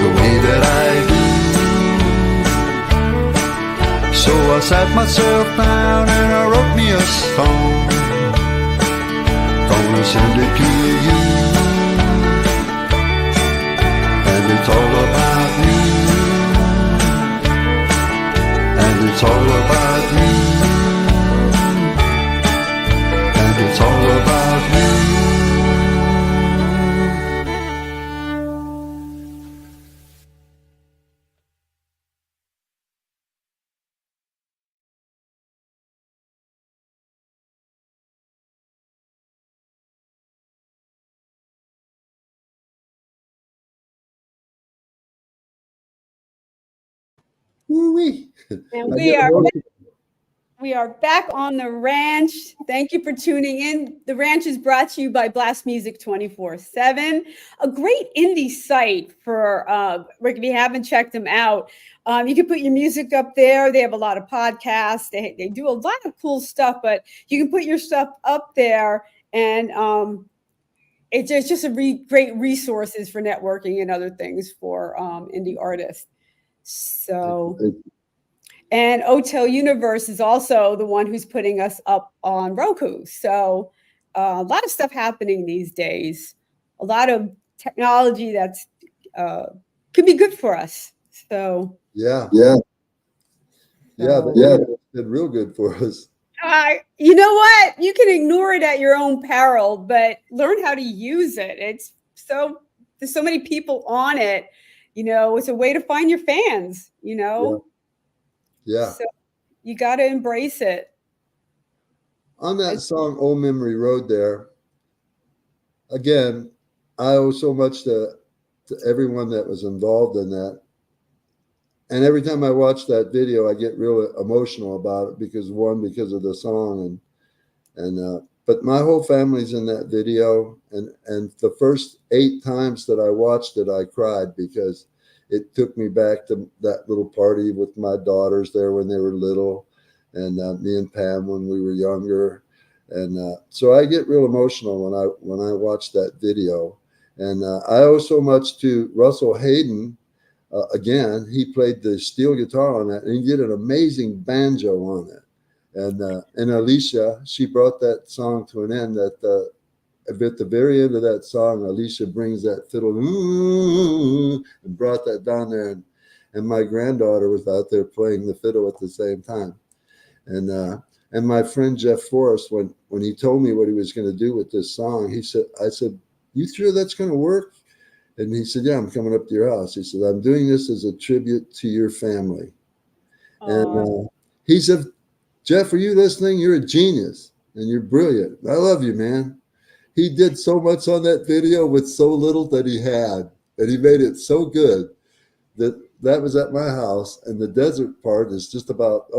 the way that I do. So I sat myself down and I wrote song. Gonna send it to you, and it's all about you, and it's all about you, and it's all about you. Woo-wee. And I we get are emotional. we are back on the ranch. Thank you for tuning in. The ranch is brought to you by Blast Music 24/7, a great indie site for Rick. If you haven't checked them out, you can put your music up there. They have a lot of podcasts. They do a lot of cool stuff, but you can put your stuff up there, and it's just a great resources for networking and other things for indie artists. So. And Hotel Universe is also the one who's putting us up on Roku. So a lot of stuff happening these days, a lot of technology that's could be good for us. So Yeah, So- they did real good for us. you know what? You can ignore it at your own peril, but learn how to use it. There's so many people on it. It's a way to find your fans. Yeah. So you got to embrace it. On that song, Old Memory Road there, again, I owe so much to everyone that was involved in that. And every time I watch that video, I get real emotional about it because of the song but my whole family's in that video. And the first 8 times that I watched it, I cried because it took me back to that little party with my daughters there when they were little, and me and Pam when we were younger. And so I get real emotional when I watch that video. And I owe so much to Russell Hayden. Again, he played the steel guitar on that, and he did an amazing banjo on it. And Alicia, she brought that song to an end. At the very end of that song, Alicia brings that fiddle and brought that down there, and my granddaughter was out there playing the fiddle at the same time. And my friend Jeff Forrest, when he told me what he was going to do with this song, I said, "You sure that's going to work?" And he said, "Yeah, I'm coming up to your house." He said, "I'm doing this as a tribute to your family." And he said, "Jeff, are you listening? You're a genius and you're brilliant. I love you, man." He did so much on that video with so little that he had, and he made it so good that was at my house. And the desert part is just about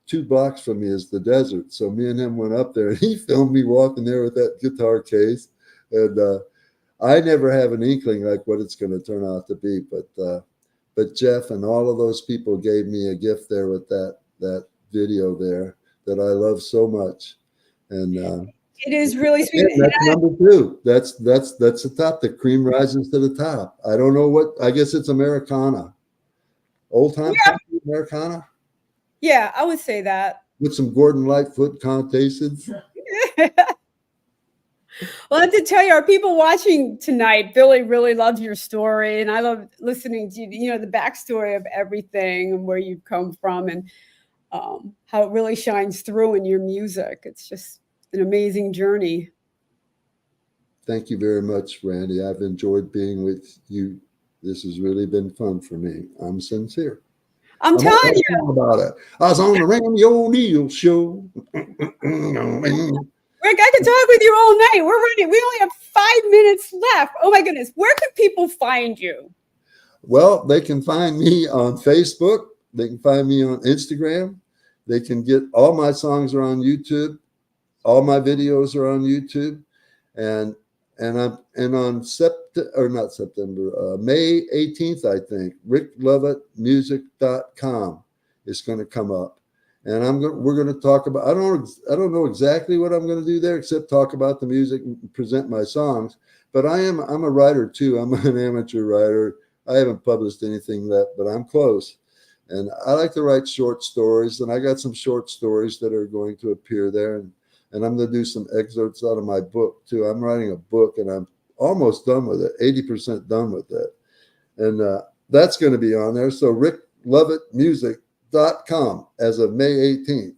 2 blocks from me is the desert. So me and him went up there, and he filmed me walking there with that guitar case. And I never have an inkling like what it's going to turn out to be, but Jeff and all of those people gave me a gift there with that video there that I love so much. And it is really sweet. that's number 2. That's the top. The cream rises to the top. I don't know what. I guess it's Americana, old time country Americana. Yeah, I would say that. With some Gordon Lightfoot connotations. Well, I have to tell you, our people watching tonight, Billy really loves your story, and I love listening to the backstory of everything and where you've come from, and how it really shines through in your music. It's just an amazing journey. Thank you very much, Randie. I've enjoyed being with you. This has really been fun for me. I'm sincere. I'm telling you. About it. I was on the Randie O'Neal show. Rick, I could talk with you all night. We're running. We only have 5 minutes left. Oh my goodness. Where can people find you? Well, they can find me on Facebook. They can find me on Instagram. They can get all my songs are on YouTube. All my videos are on YouTube. And on May 18th, I think, ricklovettmusic.com is going to come up. And we're going to talk about, I don't know exactly what I'm going to do there except talk about the music and present my songs. But I'm a writer too. I'm an amateur writer. I haven't published anything but I'm close. And I like to write short stories, and I got some short stories that are going to appear there. And I'm going to do some excerpts out of my book too. I'm writing a book, and I'm almost done with it, 80% done with it. And that's going to be on there. So ricklovettmusic.com as of May 18th.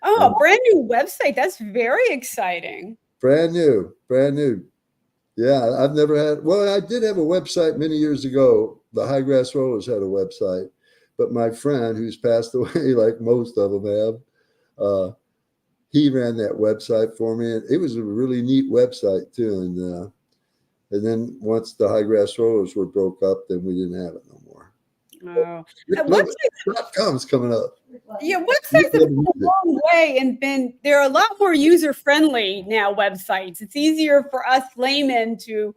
Oh, brand new website. That's very exciting. Brand new. Yeah, I've never had, well, I did have a website many years ago. The High Grass Rollers had a website, but my friend who's passed away, like most of them have, he ran that website for me. And it was a really neat website too. And then once the High Grass Rollers were broke up, then we didn't have it no more. Oh, Website.com's coming up. yeah, websites have come a long way and they're a lot more user friendly now. Websites, it's easier for us laymen to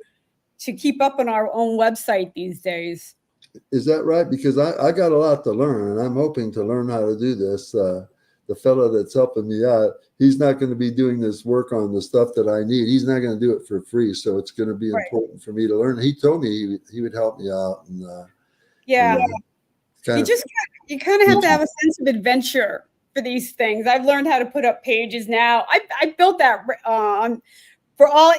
keep up on our own website these days. Is that right? Because I got a lot to learn, and I'm hoping to learn how to do this. The fellow that's helping me out, he's not going to be doing this work on the stuff that I need. He's not going to do it for free. So it's going to be important for me to learn. He told me he would help me out. And you kind of have to have a sense of adventure for these things. I've learned how to put up pages now. I built that for all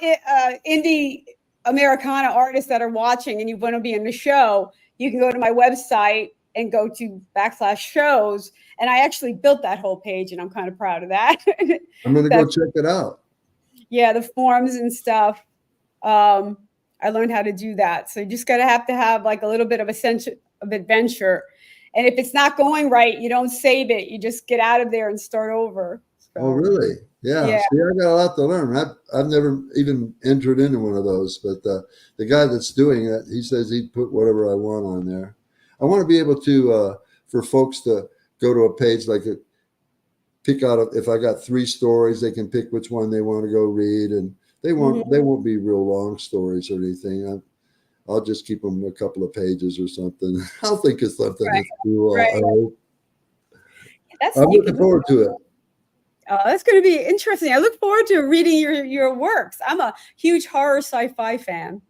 indie Americana artists that are watching and you want to be in the show, you can go to my website and go to /shows. And I actually built that whole page, and I'm kind of proud of that. I'm going to go check it out. Yeah, the forms and stuff. I learned how to do that. So you just got to have like a little bit of a sense of adventure. And if it's not going right, you don't save it. You just get out of there and start over. So, oh, really? Yeah. See, I got a lot to learn. I've never even entered into one of those, but the guy that's doing it, he says he'd put whatever I want on there. I want to be able to, for folks to go to a page, like pick out, if I got 3 stories, they can pick which one they want to go read. And they won't be real long stories or anything. I'll just keep them a couple of pages or something. I'll think of something that's cool. Right. I hope. I'm looking forward to it. Oh, that's going to be interesting. I look forward to reading your works. I'm a huge horror sci-fi fan.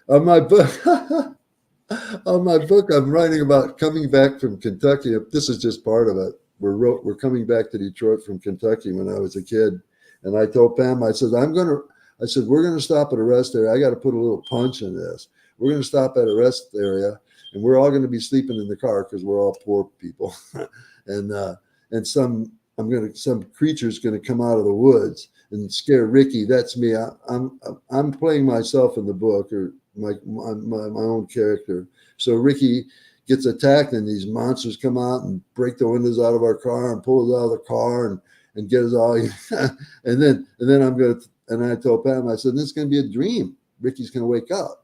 On my book, I'm writing about coming back from Kentucky. This is just part of it. We're coming back to Detroit from Kentucky when I was a kid, and I told Pam, I said, we're going to stop at a rest area. I got to put a little punch in this. We're going to stop at a rest area, and we're all going to be sleeping in the car because we're all poor people, and some creature's going to come out of the woods and scare Ricky. That's me. I'm playing myself in the book, or my own character. So Ricky gets attacked, and these monsters come out and break the windows out of our car and pull us out of the car and get us all. and then I told Pam, I said, this is going to be a dream. Ricky's going to wake up.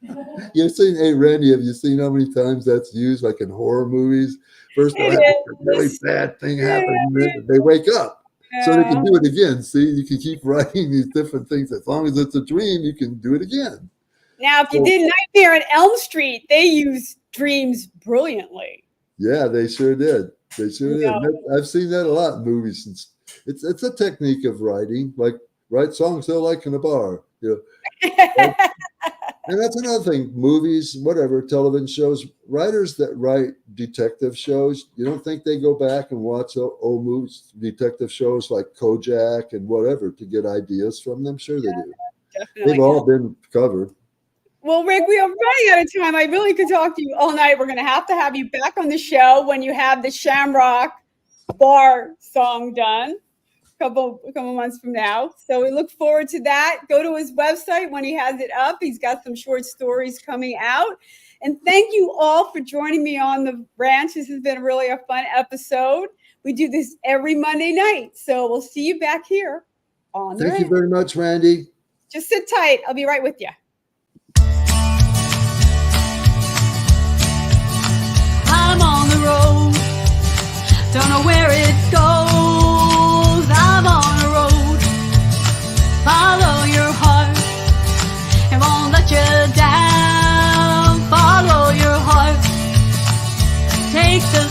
Randie, have you seen how many times that's used, like in horror movies? First time a really bad thing happens, and then they wake up. So they can do it again. See, you can keep writing these different things. As long as it's a dream, you can do it again. Now, if you did Nightmare on Elm Street, they use dreams brilliantly. Yeah, they sure did. They sure did. I've seen that a lot in movies. It's a technique of writing, like write songs they'll like in a bar. And that's another thing. Movies, whatever, television shows, writers that write detective shows, you don't think they go back and watch old movies, detective shows like Kojak and whatever to get ideas from them? Sure they do. Definitely. They've all been covered. Well, Rick, we are running out of time. I really could talk to you all night. We're going to have you back on the show when you have the Shamrock Bar song done. A couple months from now. So we look forward to that. Go to his website when he has it up. He's got some short stories coming out. And thank you all for joining me on the ranch. This has been really a fun episode. We do this every Monday night. So we'll see you back here on the ranch. Thank you very much, Randie. Just sit tight. I'll be right with you. I'm on the road. Don't know where it goes. I'm on a road. Follow your heart. It won't let you down. Follow your heart. Take the